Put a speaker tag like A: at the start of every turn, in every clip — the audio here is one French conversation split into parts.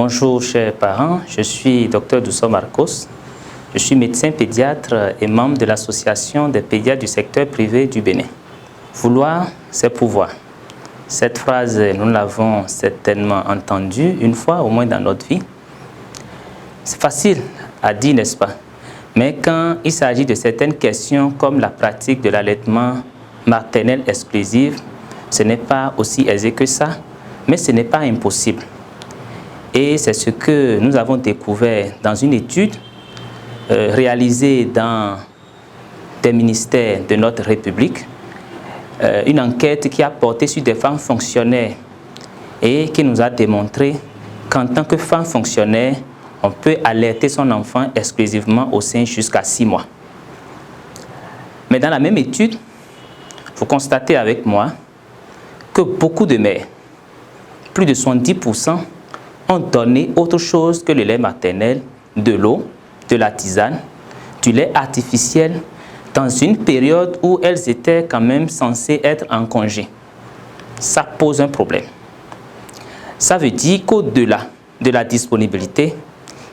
A: Bonjour chers parents, je suis Dr Dousso Marcos. Je suis médecin pédiatre et membre de l'association des pédiatres du secteur privé du Bénin. Vouloir, c'est pouvoir. Cette phrase, nous l'avons certainement entendue une fois au moins dans notre vie. C'est facile à dire, n'est-ce pas? Mais quand il s'agit de certaines questions comme la pratique de l'allaitement maternel exclusif, ce n'est pas aussi aisé que ça, mais ce n'est pas impossible. Et c'est ce que nous avons découvert dans une étude réalisée dans des ministères de notre République, une enquête qui a porté sur des femmes fonctionnaires et qui nous a démontré qu'en tant que femme fonctionnaire, on peut allaiter son enfant exclusivement au sein jusqu'à 6 mois. Mais dans la même étude, vous constatez avec moi que beaucoup de mères, plus de 70%, ont donné autre chose que le lait maternel, de l'eau, de la tisane, du lait artificiel, dans une période où elles étaient quand même censées être en congé. Ça pose un problème. Ça veut dire qu'au-delà de la disponibilité,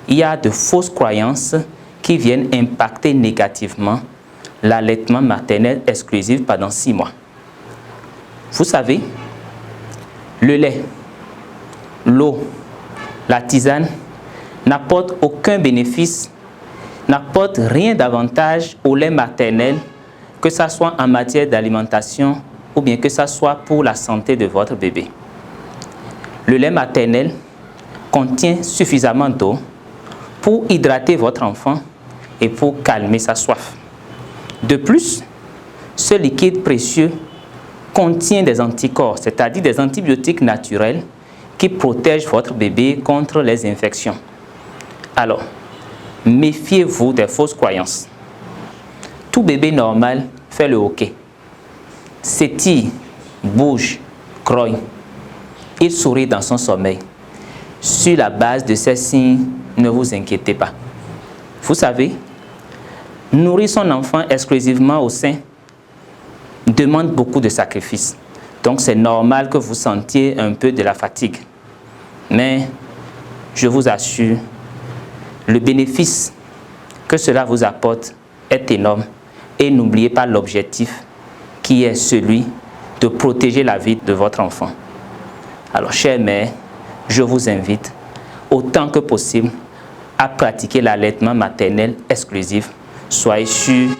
A: il y a de fausses croyances qui viennent impacter négativement l'allaitement maternel exclusif pendant 6 mois. Vous savez, le lait, l'eau, la tisane n'apportent aucun bénéfice, n'apportent rien d'avantage au lait maternel, que ce soit en matière d'alimentation ou bien que ce soit pour la santé de votre bébé. Le lait maternel contient suffisamment d'eau pour hydrater votre enfant et pour calmer sa soif. De plus, ce liquide précieux contient des anticorps, c'est-à-dire des antibiotiques naturels qui protègent votre bébé contre les infections. Alors, méfiez-vous des fausses croyances. Tout bébé normal fait le hoquet, s'étire, bouge, grogne. Il sourit dans son sommeil. Sur la base de ces signes, ne vous inquiétez pas. Vous savez, nourrir son enfant exclusivement au sein demande beaucoup de sacrifices. Donc c'est normal que vous sentiez un peu de la fatigue. Mais je vous assure, le bénéfice que cela vous apporte est énorme. Et n'oubliez pas l'objectif qui est celui de protéger la vie de votre enfant. Alors, chères mères, je vous invite autant que possible à pratiquer l'allaitement maternel exclusif. Soyez sûrs,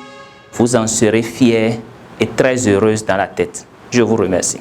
A: vous en serez fiers et très heureuses dans la tête. Je vous remercie.